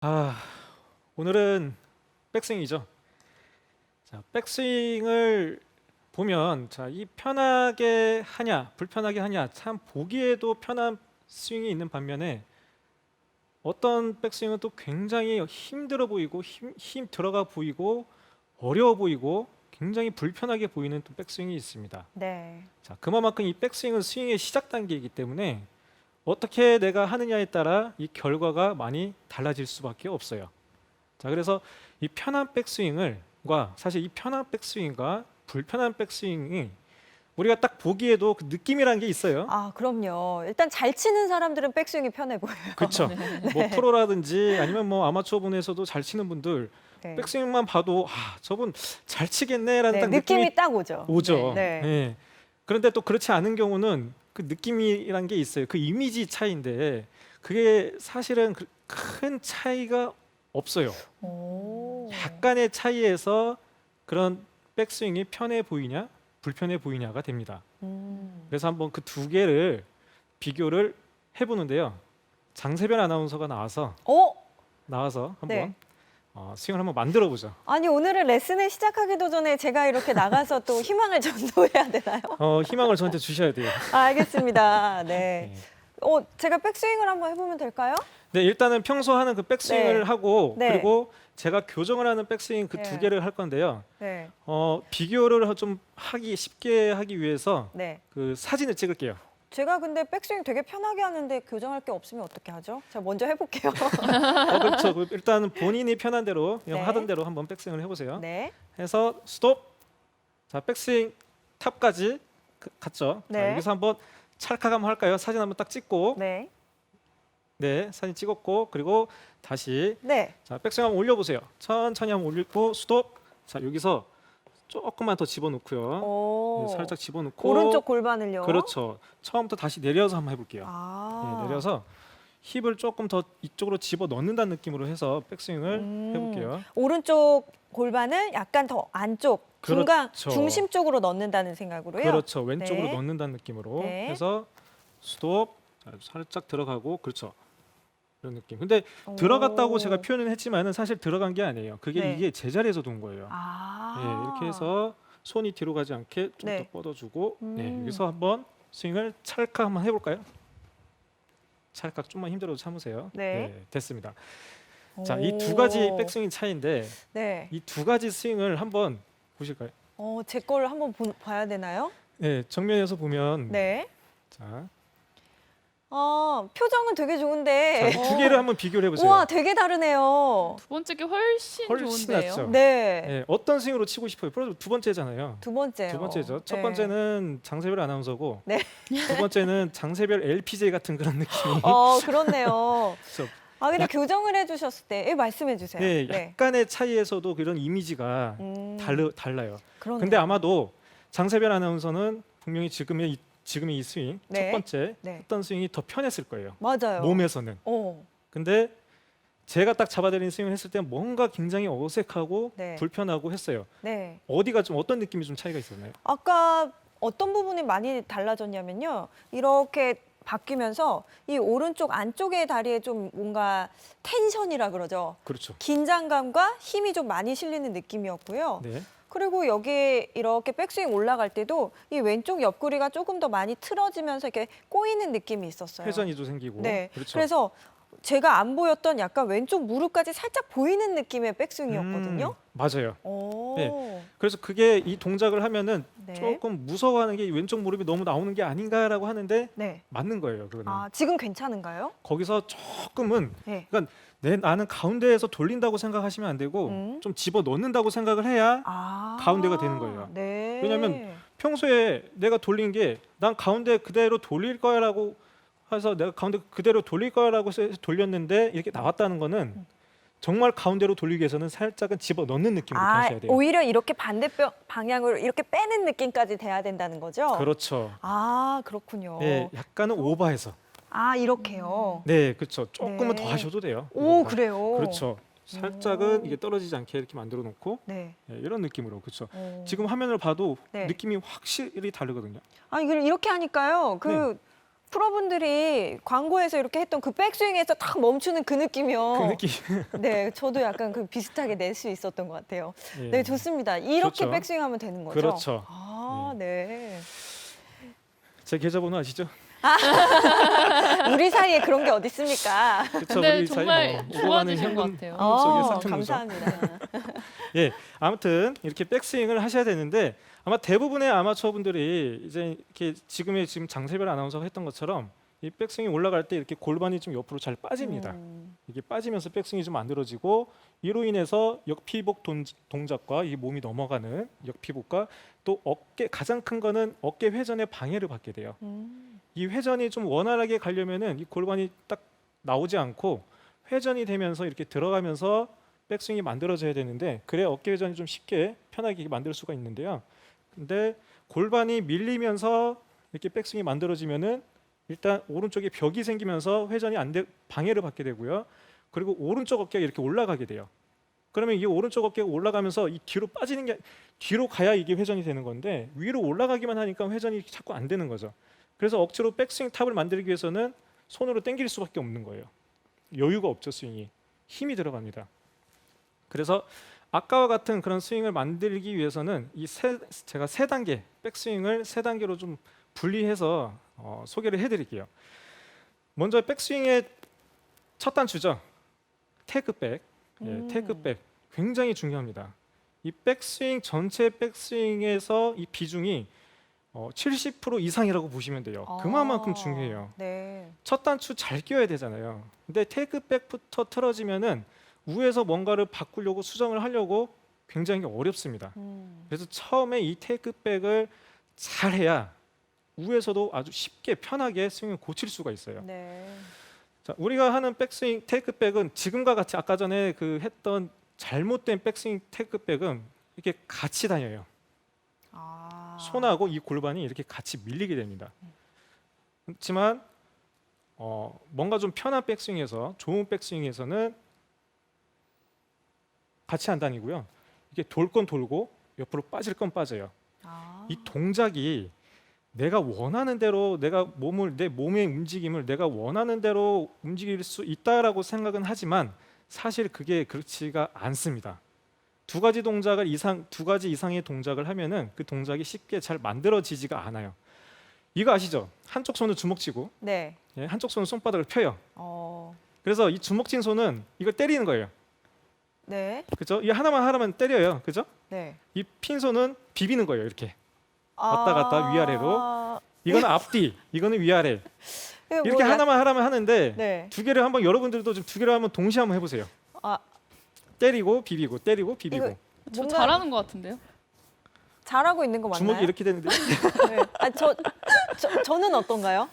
아, 오늘은 백스윙이죠. 자, 백스윙을 보면 이 편하게 하냐, 불편하게 하냐, 참 보기에도 편한 스윙이 있는 반면에 어떤 백스윙은 또 굉장히 힘들어 보이고 힘 들어가 보이고 어려워 보이고 굉장히 불편하게 보이는 또 백스윙이 있습니다. 네. 자, 그만큼 이 백스윙은 스윙의 시작 단계이기 때문에 어떻게 내가 하느냐에 따라 이 결과가 많이 달라질 수밖에 없어요. 자, 그래서 이 편한 백스윙과 사실 이 편한 백스윙과 불편한 백스윙이 우리가 딱 보기에도 그 느낌이란 게 있어요. 아, 그럼요. 일단 잘 치는 사람들은 백스윙이 편해 보여요. 그렇죠. 뭐 프로라든지 아니면 뭐 아마추어 분에서도 잘 치는 분들 네. 백스윙만 봐도 저분 잘 치겠네라는 네, 딱 느낌이 딱 오죠. 오죠. 네. 예. 그런데 또 그렇지 않은 경우는 그 느낌이란 게 있어요. 그 이미지 차이인데 그게 사실은 큰 차이가 없어요. 오. 약간의 차이에서 그런 백스윙이 편해 보이냐 불편해 보이냐가 됩니다. 그래서 한번 그 두 개를 비교를 해보는데요. 장세별 아나운서가 나와서 한번 네. 스윙을 한번 만들어 보죠. 아니, 오늘은 레슨을 시작하기도 전에 제가 이렇게 나가서 또 희망을 전도해야 되나요? 희망을 저한테 주셔야 돼요. 아, 알겠습니다. 네. 네. 제가 백스윙을 한번 해보면 될까요? 네, 일단은 평소 하는 그 백스윙을 네. 하고 네. 그리고 제가 교정을 하는 백스윙 그 두 네. 개를 할 건데요. 네. 비교를 좀 쉽게 하기 위해서 네. 그 사진을 찍을게요. 제가 근데 백스윙 되게 편하게 하는데 교정할 게 없으면 어떻게 하죠? 제가 먼저 해볼게요. 그렇죠. 일단은 본인이 편한 대로 그냥 네. 하던 대로 한번 백스윙을 해보세요. 네. 해서 스톱. 자, 백스윙 탑까지 갔죠. 자, 네. 여기서 한번 찰칵 한번 할까요? 사진 한번 딱 찍고. 네. 네, 사진 찍었고 그리고 다시 네. 자, 백스윙 한번 올려보세요. 천천히 한번 올리고 스톱. 자, 여기서 조금만 더 집어넣고요. 오. 네, 살짝 집어넣고 오른쪽 골반을요. 그렇죠. 처음부터 다시 내려서 한번 해볼게요. 아. 네, 내려서 힙을 조금 더 이쪽으로 집어 넣는다는 느낌으로 해서 백스윙을 해볼게요. 오른쪽 골반을 약간 더 안쪽, 중간, 그렇죠. 중심 쪽으로 넣는다는 생각으로요. 그렇죠. 왼쪽으로 네. 넣는다는 느낌으로 네. 해서 스톱. 자, 살짝 들어가고 그렇죠. 이런 느낌. 근데 오. 들어갔다고 제가 표현을 했지만은 사실 들어간 게 아니에요. 그게 네. 이게 제자리에서 돈 거예요. 아. 네, 이렇게 해서 손이 뒤로 가지 않게 좀 더 네. 뻗어주고 네, 음. 여기서 한번 스윙을 찰칵 한번 해볼까요? 찰칵 좀만 힘들어도 참으세요. 네. 됐습니다. 자, 이 두 가지 백스윙 차이인데 네. 이 두 가지 스윙을 한번 보실까요? 제 거를 한번 봐야 되나요? 네, 정면에서 보면 네. 자, 표정은 되게 좋은데. 두 개를 한번 비교를 해보세요. 우와, 되게 다르네요. 두 번째 게 훨씬 좋은데요. 낫죠. 네. 네, 어떤 스윙으로 치고 싶어요? 프로 두 번째잖아요. 두 번째요. 두 번째죠. 첫 네. 번째는 장세별 아나운서고 네. 두 번째는 장세별 LPJ 같은 그런 느낌이. 그렇네요. 그렇죠. 근데 교정을 해주셨을 때, 말씀해 주세요. 네, 약간의 차이에서도 그런 이미지가 음, 달라요. 그러네요. 근데 아마도 장세별 아나운서는 분명히 지금의 이 스윙 네. 첫 번째 네. 했던 스윙이 더 편했을 거예요. 맞아요. 몸에서는. 근데 제가 딱 잡아드린 스윙을 했을 때 뭔가 굉장히 어색하고 네. 불편하고 했어요. 네. 어디가 좀 어떤 느낌이 좀 차이가 있었나요? 아까 어떤 부분이 많이 달라졌냐면요. 이렇게 바뀌면서 이 오른쪽 안쪽의 다리에 좀 뭔가 텐션이라 그러죠. 그렇죠. 긴장감과 힘이 좀 많이 실리는 느낌이었고요. 네. 그리고 여기 이렇게 백스윙 올라갈 때도 이 왼쪽 옆구리가 조금 더 많이 틀어지면서 이렇게 꼬이는 느낌이 있었어요. 회전이 좀 생기고. 네. 그렇죠. 그래서 제가 안 보였던 약간 왼쪽 무릎까지 살짝 보이는 느낌의 백스윙이었거든요. 맞아요. 오. 네. 그래서 그게 이 동작을 하면은 네. 조금 무서워하는 게 왼쪽 무릎이 너무 나오는 게 아닌가라고 하는데 네. 맞는 거예요. 그거는. 지금 괜찮은가요? 거기서 조금은 네. 그러니까 나는 가운데에서 돌린다고 생각하시면 안 되고 좀 집어 넣는다고 생각을 해야 가운데가 되는 거예요. 네. 왜냐하면 평소에 내가 돌린 게 난 가운데 그대로 돌릴 거야라고 해서 내가 가운데 그대로 돌릴 거야라고 해서 돌렸는데 이렇게 나왔다는 거는 정말 가운데로 돌리기 위해서는 살짝은 집어 넣는 느낌으로 하셔야 돼요. 오히려 이렇게 반대 방향으로 이렇게 빼는 느낌까지 돼야 된다는 거죠? 그렇죠. 그렇군요. 네, 약간은 오버해서. 이렇게요. 네, 그렇죠. 조금은 네. 더 하셔도 돼요. 오, 그래요? 그렇죠. 살짝은 이게 떨어지지 않게 이렇게 만들어 놓고 네. 이런 느낌으로. 그렇죠. 오. 지금 화면을 봐도 네. 느낌이 확실히 다르거든요. 이걸 이렇게 하니까요. 네. 프로분들이 광고에서 이렇게 했던 그 백스윙에서 딱 멈추는 그 느낌이요. 그 느낌. 네, 저도 약간 그 비슷하게 낼 수 있었던 것 같아요. 예. 네, 좋습니다. 이렇게 좋죠. 백스윙하면 되는 거죠? 그렇죠. 아, 네. 제 계좌번호 아시죠? 우리 사이에 그런 게 어디 있습니까? 그렇죠. 근데 우리 사이 정말 뭐 오고 가는 좋아지신 것 현금 같아요. 속에 상태는 거죠. 감사합니다. 예, 아무튼 이렇게 백스윙을 하셔야 되는데 아마 대부분의 아마추어 분들이 이제 이렇게 지금 장세별 아나운서가 했던 것처럼 이 백스윙이 올라갈 때 이렇게 골반이 좀 옆으로 잘 빠집니다. 이게 빠지면서 백스윙이 좀 만들어지고 이로 인해서 역피복 동작과 이 몸이 넘어가는 역피복과 또 어깨 가장 큰 거는 어깨 회전에 방해를 받게 돼요. 이 회전이 좀 원활하게 가려면은 이 골반이 딱 나오지 않고 회전이 되면서 이렇게 들어가면서 백스윙이 만들어져야 되는데 그래야 어깨 회전이 좀 쉽게 편하게 만들 수가 있는데요. 근데 골반이 밀리면서 이렇게 백스윙이 만들어지면은 일단 오른쪽에 벽이 생기면서 회전이 방해를 받게 되고요. 그리고 오른쪽 어깨가 이렇게 올라가게 돼요. 그러면 이 오른쪽 어깨가 올라가면서 이 뒤로 빠지는 게 뒤로 가야 이게 회전이 되는 건데 위로 올라가기만 하니까 회전이 자꾸 안 되는 거죠. 그래서 억지로 백스윙 탑을 만들기 위해서는 손으로 당길 수밖에 없는 거예요. 여유가 없죠, 스윙이. 힘이 들어갑니다. 그래서 아까와 같은 그런 스윙을 만들기 위해서는 제가 세 단계 백스윙을 세 단계로 좀 분리해서 소개를 해드릴게요. 먼저 백스윙의 첫 단추죠. 테이크백. 예, 테이크백 굉장히 중요합니다. 이 백스윙 전체 백스윙에서 이 비중이 70% 이상이라고 보시면 돼요. 그만큼 중요해요. 네. 첫 단추 잘 끼워야 되잖아요. 근데 테이크백부터 틀어지면은 위에서 뭔가를 바꾸려고 수정을 하려고 굉장히 어렵습니다. 그래서 처음에 이 테이크백을 잘 해야 위에서도 아주 쉽게 편하게 스윙을 고칠 수가 있어요. 네. 자, 우리가 하는 백스윙 테이크백은 지금과 같이 아까 전에 했던 잘못된 백스윙 테이크백은 이렇게 같이 다녀요. 손하고 이 골반이 이렇게 같이 밀리게 됩니다. 그렇지만 뭔가 좀 편한 백스윙에서 좋은 백스윙에서는 같이 안 다니고요. 이게 돌 건 돌고 옆으로 빠질 건 빠져요. 이 동작이 내가 원하는 대로 내 몸의 움직임을 내가 원하는 대로 움직일 수 있다라고 생각은 하지만 사실 그게 그렇지가 않습니다. 두 가지 이상의 동작을 하면은 그 동작이 쉽게 잘 만들어지지가 않아요. 이거 아시죠? 한쪽 손은 주먹쥐고 네. 예, 한쪽 손은 손바닥을 펴요. 어. 그래서 이 주먹쥔 손은 이걸 때리는 거예요. 네. 그죠? 이 하나만 때려요. 그죠? 네. 이 핀손은 비비는 거예요. 이렇게 왔다 갔다 위아래로. 이거는 앞뒤, 이거는 위아래. 이렇게 하나만 하는데 네. 두 개를 한번 여러분들도 좀 두 개를 한번 동시에 한번 해보세요. 아, 때리고 비비고 때리고 비비고. 이거 저 뭔가 잘하는 것 같은데요? 잘하고 있는 거 맞나요? 주먹이 이렇게 되는데. 네. 저는 어떤가요?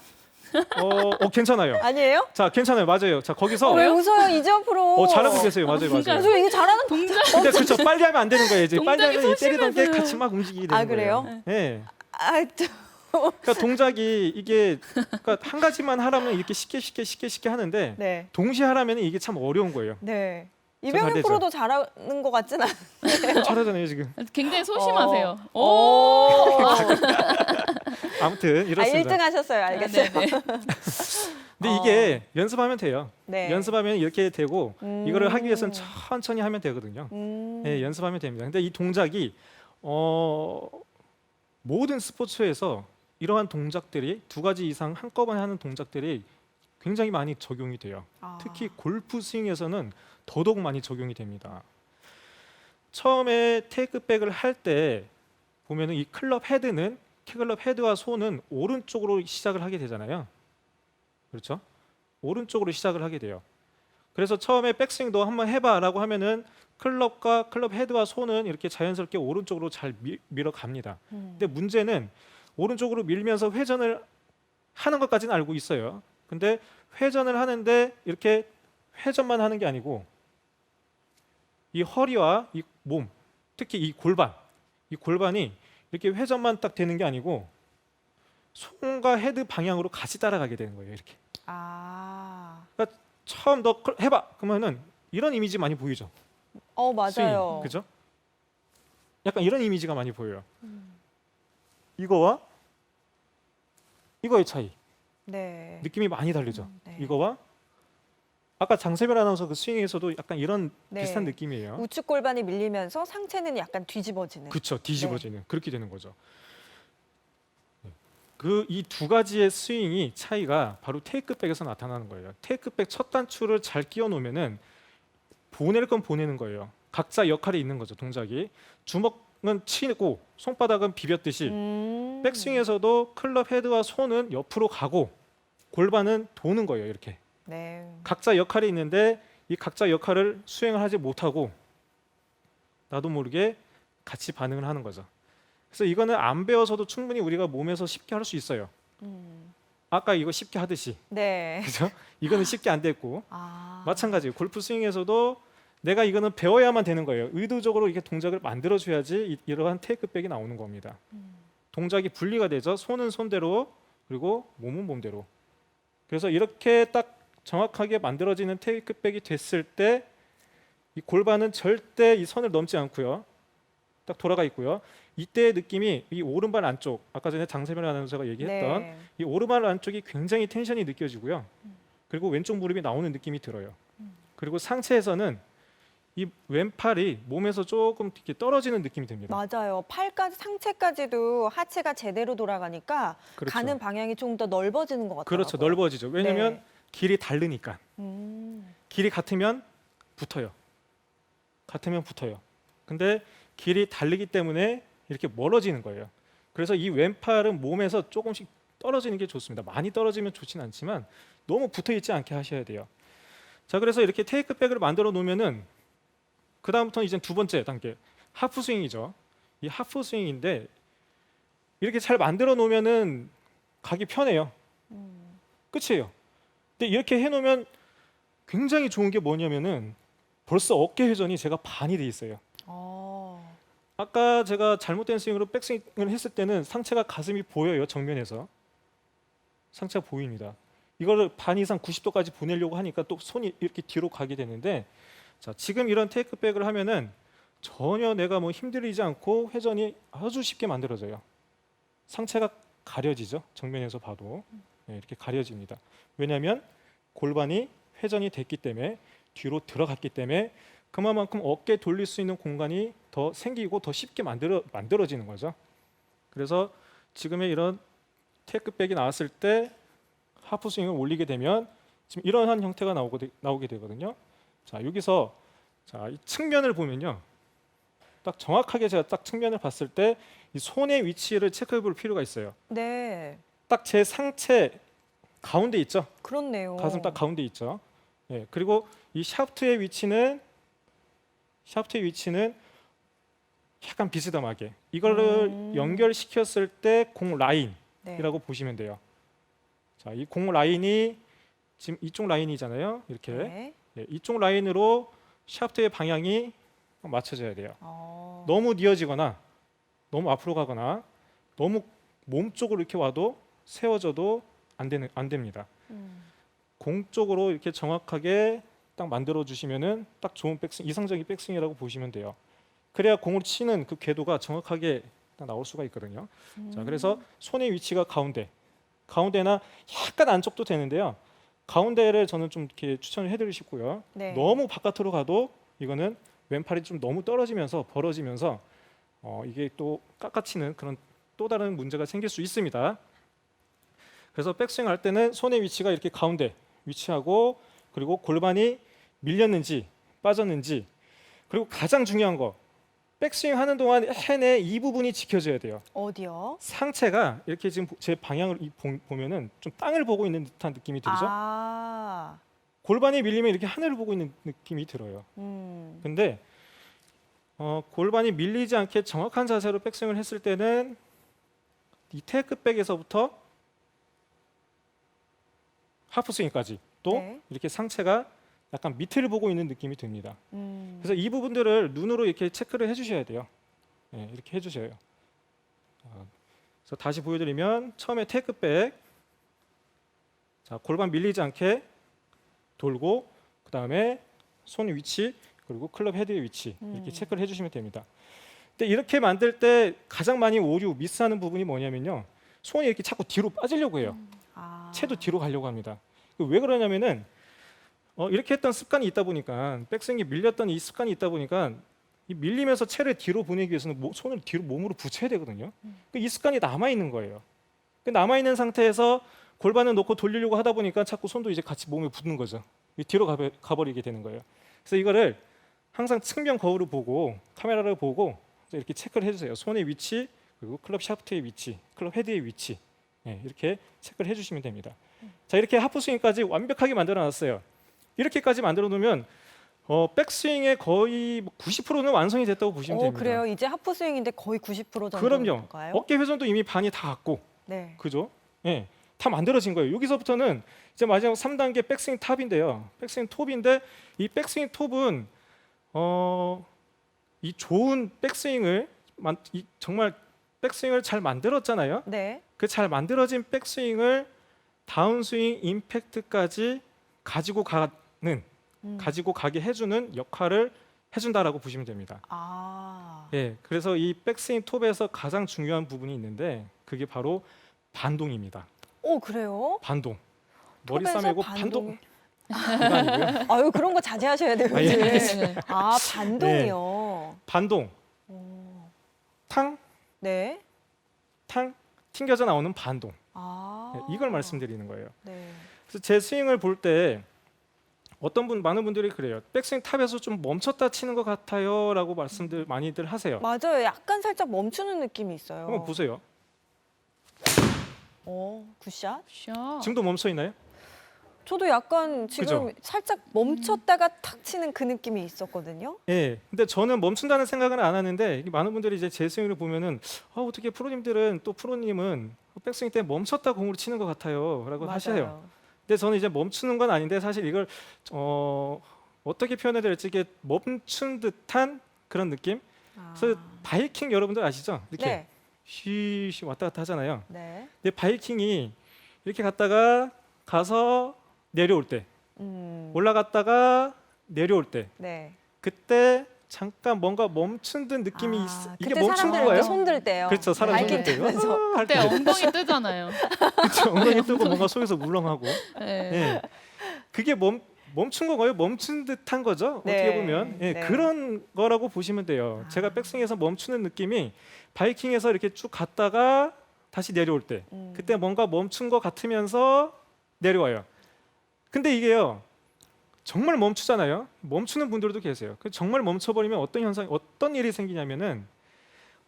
괜찮아요. 아니에요? 자, 괜찮아요. 맞아요. 자, 거기서 왜 웃어요, 이재원 프로? 잘하고 계세요. 맞아요. 맞아요. 저 이거 잘하는 동작 근데 그렇죠. 빨리 하면 안 되는 거예요. 이제 빨리 동작이 하면 이 때리던 게 소심해서요. 같이 막 움직이게 되는 아, 그래요? 거예요. 네. 저... 그러니까 동작이 이게 그러니까 한 가지만 하라면 이렇게 쉽게 하는데 네. 동시에 하라면 이게 참 어려운 거예요. 네. 잘 이병현 되죠? 프로도 잘하는 것 같진 않아요. 잘하잖아요 지금. 굉장히 소심하세요. 오. 아무튼 이렇습니다. 1등 하셨어요. 알겠어요. 네네. 근데 이게 연습하면 돼요. 네. 연습하면 이렇게 되고 이거를 하기 위해서는 천천히 하면 되거든요. 음. 네, 연습하면 됩니다. 근데 이 동작이 모든 스포츠에서 이러한 동작들이 두 가지 이상 한꺼번에 하는 동작들이 굉장히 많이 적용이 돼요. 특히 골프 스윙에서는 더더욱 많이 적용이 됩니다. 처음에 테이크백을 할 때 보면은 이 클럽 헤드와 손은 오른쪽으로 시작을 하게 되잖아요. 그렇죠? 오른쪽으로 시작을 하게 돼요. 그래서 처음에 백스윙도 한번 해봐라고 하면은 클럽 헤드와 손은 이렇게 자연스럽게 오른쪽으로 잘 밀어갑니다. 근데 문제는 오른쪽으로 밀면서 회전을 하는 것까지는 알고 있어요. 근데 회전을 하는데 이렇게 회전만 하는 게 아니고 이 허리와 이 몸, 특히 이 골반이 이렇게 회전만 딱 되는 게 아니고 손과 헤드 방향으로 같이 따라가게 되는 거예요. 이렇게. 그러니까 처음 너 해봐 그러면은 이런 이미지 많이 보이죠. 맞아요. 스윙, 그죠? 약간 이런 이미지가 많이 보여요. 이거와 이거의 차이. 네. 느낌이 많이 다르죠. 네. 이거와 아까 장세별 아나운서 그 스윙에서도 약간 이런 네. 비슷한 느낌이에요. 우측 골반이 밀리면서 상체는 약간 뒤집어지는. 그렇죠. 뒤집어지는 그렇게 되는 거죠. 그 이 두 가지의 스윙이 차이가 바로 테이크백에서 나타나는 거예요. 테이크백 첫 단추를 잘 끼워 놓으면은 보낼 건 보내는 거예요. 각자 역할이 있는 거죠. 동작이 주먹은 치고 손바닥은 비볐듯이 백스윙에서도 클럽 헤드와 손은 옆으로 가고 골반은 도는 거예요. 이렇게 네. 각자 역할이 있는데 이 각자 역할을 수행을 하지 못하고 나도 모르게 같이 반응을 하는 거죠. 그래서 이거는 안 배워서도 충분히 우리가 몸에서 쉽게 할 수 있어요. 아까 이거 쉽게 하듯이 네. 그죠? 이거는 쉽게 안 됐고 아. 마찬가지예요. 골프 스윙에서도 내가 이거는 배워야만 되는 거예요. 의도적으로 이렇게 동작을 만들어줘야지 이러한 테이크백이 나오는 겁니다. 동작이 분리가 되죠. 손은 손대로 그리고 몸은 몸대로. 그래서 이렇게 딱 정확하게 만들어지는 테이크백이 됐을 때 이 골반은 절대 이 선을 넘지 않고요. 딱 돌아가 있고요. 이때의 느낌이 이 오른발 안쪽, 아까 전에 장세별 아나운서가 얘기했던 네. 이 오른발 안쪽이 굉장히 텐션이 느껴지고요. 그리고 왼쪽 무릎이 나오는 느낌이 들어요. 그리고 상체에서는 이 왼팔이 몸에서 조금 이렇게 떨어지는 느낌이 듭니다. 맞아요. 팔까지 상체까지도 하체가 제대로 돌아가니까 그렇죠. 가는 방향이 좀 더 넓어지는 것 같아요. 그렇죠. 넓어지죠. 왜냐하면 네. 길이 다르니까. 길이 같으면 붙어요. 같으면 붙어요. 근데 길이 다르기 때문에 이렇게 멀어지는 거예요. 그래서 이 왼팔은 몸에서 조금씩 떨어지는 게 좋습니다. 많이 떨어지면 좋진 않지만 너무 붙어 있지 않게 하셔야 돼요. 자, 그래서 이렇게 테이크백을 만들어 놓으면은 그 다음부터는 이제 두 번째 단계 하프 스윙이죠. 이 하프 스윙인데 이렇게 잘 만들어 놓으면은 가기 편해요. 끝이에요. 근데 이렇게 해놓으면 굉장히 좋은 게 뭐냐면은 벌써 어깨 회전이 제가 반이 돼 있어요. 아까 제가 잘못된 스윙으로 백스윙을 했을 때는 상체가 가슴이 보여요. 정면에서 상체가 보입니다. 이거를 반 이상 90도까지 보내려고 하니까 또 손이 이렇게 뒤로 가게 되는데 자, 지금 이런 테이크백을 하면은 전혀 내가 뭐 힘들이지 않고 회전이 아주 쉽게 만들어져요. 상체가 가려지죠. 정면에서 봐도 네, 이렇게 가려집니다. 왜냐하면 골반이 회전이 됐기 때문에 뒤로 들어갔기 때문에 그만큼 어깨 돌릴 수 있는 공간이 더 생기고 더 쉽게 만들어지는 거죠. 그래서 지금의 이런 테이크백이 나왔을 때 하프 스윙을 올리게 되면 지금 이러한 형태가 나오게 되거든요. 자, 여기서 자, 이 측면을 보면요. 딱 정확하게 제가 딱 측면을 봤을 때 이 손의 위치를 체크해 볼 필요가 있어요. 네. 딱 제 상체 가운데 있죠. 그렇네요. 가슴 딱 가운데 있죠. 예, 그리고 이 샤프트의 위치는 약간 비스듬하게 이거를 연결시켰을 때 공 라인이라고 네. 보시면 돼요. 자, 이 공 라인이 지금 이쪽 라인이잖아요. 이렇게 네. 예, 이쪽 라인으로 샤프트의 방향이 맞춰져야 돼요. 너무 뉘어지거나 너무 앞으로 가거나 너무 몸 쪽으로 이렇게 와도 세워져도 안 됩니다. 공 쪽으로 이렇게 정확하게 딱 만들어 주시면은 딱 좋은 백스윙, 이상적인 백스윙이라고 보시면 돼요. 그래야 공을 치는 그 궤도가 정확하게 딱 나올 수가 있거든요. 자, 그래서 손의 위치가 가운데나 약간 안쪽도 되는데요. 가운데를 저는 좀 이렇게 추천을 해드리고 싶고요. 네. 너무 바깥으로 가도 이거는 왼팔이 좀 너무 떨어지면서 벌어지면서 이게 또 깎아치는 그런 또 다른 문제가 생길 수 있습니다. 그래서 백스윙 할 때는 손의 위치가 이렇게 가운데 위치하고 그리고 골반이 밀렸는지 빠졌는지 그리고 가장 중요한 거 백스윙 하는 동안 해내 이 부분이 지켜져야 돼요. 어디요? 상체가 이렇게 지금 제 방향을 보면은 좀 땅을 보고 있는 듯한 느낌이 들죠. 아. 골반이 밀리면 이렇게 하늘을 보고 있는 느낌이 들어요. 근데 골반이 밀리지 않게 정확한 자세로 백스윙을 했을 때는 이 테이크백에서부터 하프스윙까지 또 네. 이렇게 상체가 약간 밑을 보고 있는 느낌이 듭니다. 그래서 이 부분들을 눈으로 이렇게 체크를 해주셔야 돼요. 네, 이렇게 해주셔요. 그래서 다시 보여드리면 처음에 테이크백, 자, 골반 밀리지 않게 돌고 그 다음에 손 위치 그리고 클럽 헤드의 위치 이렇게 체크를 해주시면 됩니다. 근데 이렇게 만들 때 가장 많이 오류 미스하는 부분이 뭐냐면요, 손이 이렇게 자꾸 뒤로 빠지려고 해요. 채도 뒤로 가려고 합니다. 왜 그러냐면은 이렇게 했던 습관이 있다 보니까 백스윙이 밀렸던 이 습관이 있다 보니까 이 밀리면서 채를 뒤로 보내기 위해서는 손을 뒤로 몸으로 붙여야 되거든요. 이 습관이 남아 있는 거예요. 남아 있는 상태에서 골반을 놓고 돌리려고 하다 보니까 자꾸 손도 이제 같이 몸에 붙는 거죠. 뒤로 가버리게 되는 거예요. 그래서 이거를 항상 측면 거울을 보고 카메라를 보고 이렇게 체크를 해주세요. 손의 위치 그리고 클럽 샤프트의 위치, 클럽 헤드의 위치 이렇게 체크를 해주시면 됩니다. 자, 이렇게 하프스윙까지 완벽하게 만들어놨어요. 이렇게까지 만들어 놓으면 백스윙의 거의 90%는 완성이 됐다고 보시면 됩니다. 그래요. 이제 하프 스윙인데 거의 90% 그럼요. 정도인가요? 어깨 회전도 이미 반이 다 갔고, 네. 그죠? 예, 다 만들어진 거예요. 여기서부터는 이제 마지막 3단계 백스윙 탑인데요. 백스윙 톱인데 이 백스윙 톱은 이 좋은 백스윙을 정말 백스윙을 잘 만들었잖아요. 네. 그 잘 만들어진 백스윙을 다운스윙 임팩트까지 가지고 가게 해주는 역할을 해준다라고 보시면 됩니다. 예, 그래서 이 백스윙 톱에서 가장 중요한 부분이 있는데 그게 바로 반동입니다. 그래요? 반동. 머리 톱에서 싸매고 반동. 그거 아니고요. 아유, 그런 거 자제하셔야 돼요. 예, 요즘. 알겠습니다. 반동이요. 반동. 탕, 네. 탕, 튕겨져 나오는 반동. 예, 이걸 말씀드리는 거예요. 네. 그래서 제 스윙을 볼 때 많은 분들이 그래요. 백스윙 탑에서 좀 멈췄다 치는 것 같아요라고 말씀들 많이들 하세요. 맞아요. 약간 살짝 멈추는 느낌이 있어요. 한번 보세요. 굿샷. 샷. 지금도 멈춰 있나요? 저도 약간 지금 그죠? 살짝 멈췄다가 탁 치는 그 느낌이 있었거든요. 예. 근데 저는 멈춘다는 생각은 안 하는데 많은 분들이 이제 제 스윙을 보면은 어떻게 프로님은 백스윙 때 멈췄다 공으로 치는 것 같아요라고 맞아요. 하셔요. 근데 저는 이제 멈추는 건 아닌데 사실 이걸 어떻게 표현해야 될지 이게 멈춘 듯한 그런 느낌. 그래서 바이킹 여러분들 아시죠? 이렇게 네. 쉬쉬 왔다 갔다 하잖아요. 네. 근데 바이킹이 이렇게 갔다가 가서 내려올 때, 올라갔다가 내려올 때, 네. 그때 잠깐 뭔가 멈춘 듯 느낌이 이게 그때 멈춘 사람들 건가요? 이렇게 손들 때요. 그렇죠. 사람 바이킹 손들 때요. 타면서. 할 그때 때. 엉덩이 뜨잖아요. 그렇죠. 엉덩이 뜨고 뭔가 속에서 물렁하고. 네. 예. 그게 멈춘 건가요? 멈춘 듯한 거죠. 네. 어떻게 보면 네. 그런 거라고 보시면 돼요. 제가 백스윙에서 멈추는 느낌이 바이킹에서 이렇게 쭉 갔다가 다시 내려올 때, 그때 뭔가 멈춘 것 같으면서 내려와요. 근데 이게요, 정말 멈추잖아요. 멈추는 분들도 계세요. 정말 멈춰버리면 어떤 일이 생기냐면은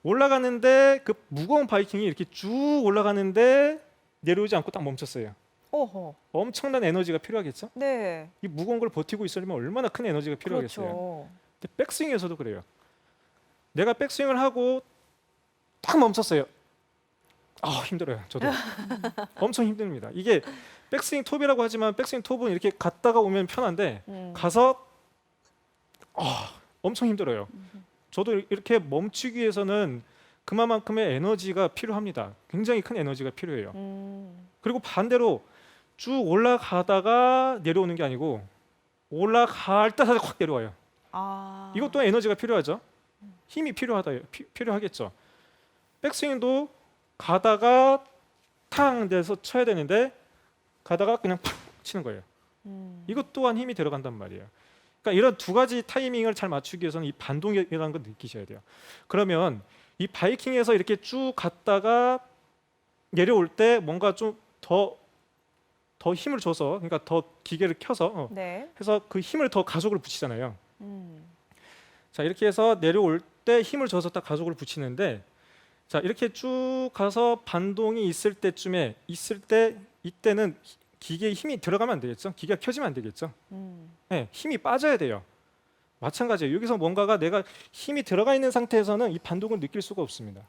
올라가는데 그 무거운 바이킹이 이렇게 쭉 올라가는데 내려오지 않고 딱 멈췄어요. 어허. 엄청난 에너지가 필요하겠죠? 네. 이 무거운 걸 버티고 있으려면 얼마나 큰 에너지가 필요하겠어요. 그렇죠. 근데 백스윙에서도 그래요. 내가 백스윙을 하고 딱 멈췄어요. 힘들어요. 저도 엄청 힘듭니다. 이게 백스윙 톱이라고 하지만 백스윙 톱은 이렇게 갔다가 오면 편한데 가서 엄청 힘들어요. 저도 이렇게 멈추기 위해서는 그만큼의 에너지가 필요합니다. 굉장히 큰 에너지가 필요해요. 그리고 반대로 쭉 올라가다가 내려오는 게 아니고 올라갈 때 확 내려와요. 이것 또한 에너지가 필요하죠. 힘이 필요하겠죠. 백스윙도 가다가 탕 돼서 쳐야 되는데 가다가 그냥 팍 치는 거예요. 이것 또한 힘이 들어간단 말이에요. 그러니까 이런 두 가지 타이밍을 잘 맞추기 위해서는 이 반동이라는 걸 느끼셔야 돼요. 그러면 이 바이킹에서 이렇게 쭉 갔다가 내려올 때 뭔가 좀 더 힘을 줘서, 그러니까 더 기계를 켜서 네. 해서 그 힘을 더 가속을 붙이잖아요. 자, 이렇게 해서 내려올 때 힘을 줘서 딱 가속을 붙이는데, 자, 이렇게 쭉 가서 반동이 있을 때 이때는 기계에 힘이 들어가면 안 되겠죠. 기계가 켜지면 안 되겠죠. 네, 힘이 빠져야 돼요. 마찬가지예요. 여기서 뭔가가 내가 힘이 들어가 있는 상태에서는 이 반동을 느낄 수가 없습니다.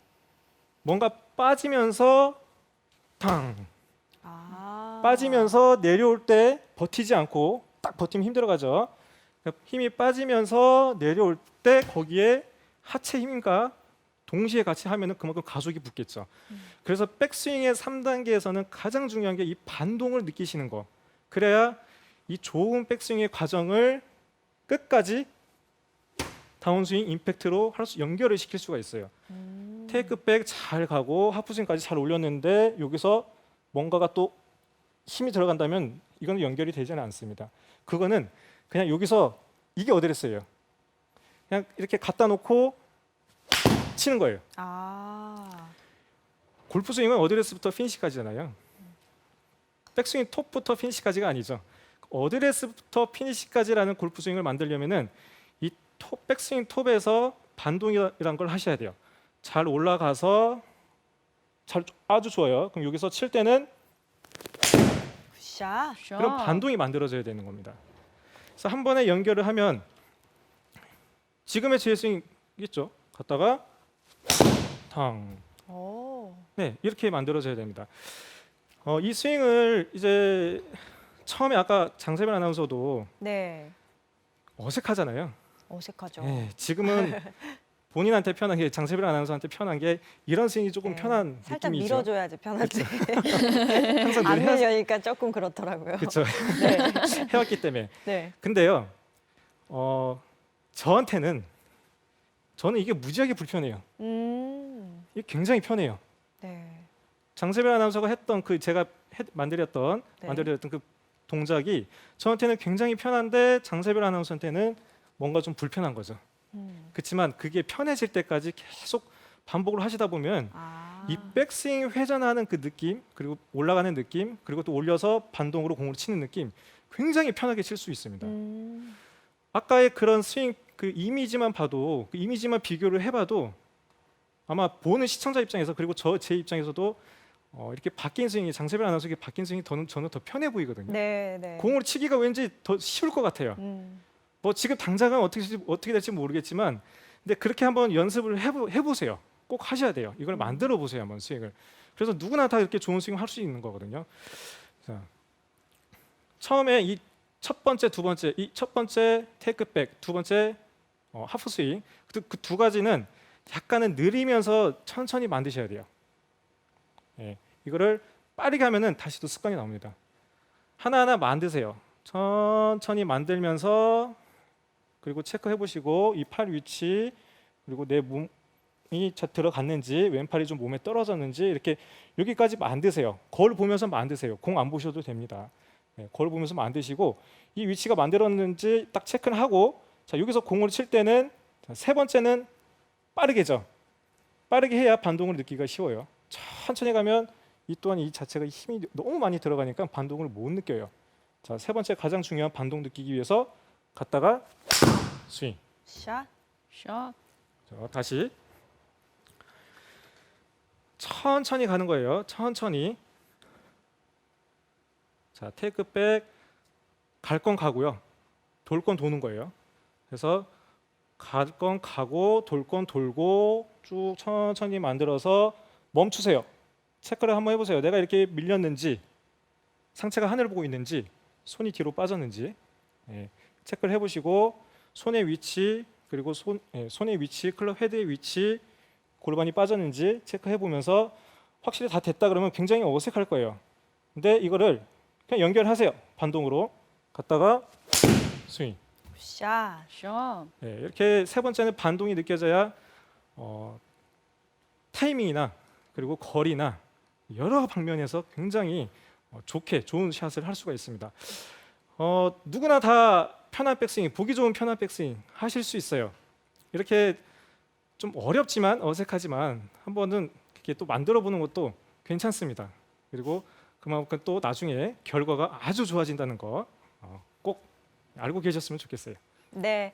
뭔가 빠지면서 탕 빠지면서 내려올 때 버티지 않고 딱 버티면 힘들어가죠. 힘이 빠지면서 내려올 때 거기에 하체 힘과 동시에 같이 하면은 그만큼 가속이 붙겠죠. 그래서 백스윙의 3단계에서는 가장 중요한 게 이 반동을 느끼시는 거. 그래야 이 좋은 백스윙의 과정을 끝까지 다운스윙 임팩트로 연결을 시킬 수가 있어요. 테이크백 잘 가고 하프스윙까지 잘 올렸는데 여기서 뭔가가 또 힘이 들어간다면 이건 연결이 되지는 않습니다. 그거는 그냥 여기서 이게 어드레스예요. 그냥 이렇게 갖다 놓고 치는 거예요. 아. 골프 스윙은 어드레스부터 피니시까지잖아요. 백스윙 톱부터 피니시까지가 아니죠. 어드레스부터 피니시까지라는 골프 스윙을 만들려면은 이 톱, 백스윙 톱에서 반동이라는 걸 하셔야 돼요. 잘 올라가서 아주 좋아요. 그럼 여기서 칠 때는 굿샷. 그런 반동이 만들어져야 되는 겁니다. 그래서 한 번에 연결을 하면 지금의 제 스윙 있죠. 갔다가 탕. 오. 네, 이렇게 만들어져야 됩니다. 이 스윙을 이제 처음에 아까 장세별 아나운서도 네. 어색하잖아요. 어색하죠. 네, 지금은 본인한테 편한 게 장세별 아나운서한테 편한 게 이런 스윙이 조금 네. 편한 살짝 느낌이죠. 밀어줘야지 편하지. 항상 안 늘 해왔, 밀려니까 조금 그렇더라고요. 그렇죠. 네. 해왔기 때문에. 네. 근데요, 저한테는 저는 이게 무지하게 불편해요. 이게 굉장히 편해요. 네. 장세별 아나운서가 했던 그 제가 만들었던 그 동작이 저한테는 굉장히 편한데 장세별 아나운서한테는 뭔가 좀 불편한 거죠. 그렇지만 그게 편해질 때까지 계속 반복을 하시다 보면 아. 이 백스윙 회전하는 그 느낌, 그리고 올라가는 느낌, 그리고 또 올려서 반동으로 공을 치는 느낌, 굉장히 편하게 칠 수 있습니다. 아까의 그런 스윙 그 이미지만 봐도, 그 이미지만 비교를 해봐도 아마 보는 시청자 입장에서, 그리고 제 입장에서도 이렇게 바뀐 스윙이, 장세별 아나운서에게 바뀐 스윙이 저는 더 편해 보이거든요. 네, 네. 공을 치기가 왠지 더 쉬울 것 같아요. 뭐 지금 당장은 어떻게 될지 모르겠지만, 근데 그렇게 한번 연습을 해보세요. 꼭 하셔야 돼요. 이걸 만들어 보세요, 한번 스윙을. 그래서 누구나 다 이렇게 좋은 스윙을 할 수 있는 거거든요. 자, 처음에 이 첫 번째, 두 번째, 이 첫 번째 테이크백, 두 번째 하프 스윙, 그 두 가지는 약간은 느리면서 천천히 만드셔야 돼요. 예, 이거를 빠르게 하면은 다시 또 습관이 나옵니다. 하나하나 만드세요. 천천히 만들면서, 그리고 체크해 보시고 이 팔 위치, 그리고 내 몸이 들어갔는지, 왼팔이 좀 몸에 떨어졌는지, 이렇게 여기까지 만드세요. 거울 보면서 만드세요. 공 안 보셔도 됩니다. 네, 거울 보면서 만드시고 이 위치가 만들었는지 딱 체크를 하고, 자, 여기서 공을 칠 때는 세 번째는 빠르게죠. 빠르게 해야 반동을 느끼기가 쉬워요. 천천히 가면 이 또한 이 자체가 힘이 너무 많이 들어가니까 반동을 못 느껴요. 자, 세 번째 가장 중요한 반동 느끼기 위해서 갔다가 스윙. 샷. 샷. 자, 다시 천천히 가는 거예요. 천천히. 자, 테이크백, 갈 건 가고요. 돌 건 도는 거예요. 그래서 갈 건 가고 돌 건 돌고 쭉 천천히 만들어서 멈추세요. 체크를 한번 해보세요. 내가 이렇게 밀렸는지, 상체가 하늘을 보고 있는지, 손이 뒤로 빠졌는지, 체크를 해보시고 손의 위치, 그리고 손의 위치, 클럽 헤드의 위치, 골반이 빠졌는지 체크해보면서 확실히 다 됐다 그러면 굉장히 어색할 거예요. 근데 이거를 그냥 연결하세요. 반동으로 갔다가 스윙. 샷. 샷. 이렇게 세 번째는 반동이 느껴져야 타이밍이나 그리고 거리나 여러 방면에서 굉장히 좋은 샷을 할 수가 있습니다. 누구나 다 편한 백스윙, 보기 좋은 편한 백스윙 하실 수 있어요. 이렇게 좀 어렵지만 어색하지만 한 번은 이렇게 또 만들어 보는 것도 괜찮습니다. 그리고 그만큼 또 나중에 결과가 아주 좋아진다는 거 꼭 알고 계셨으면 좋겠어요. 네.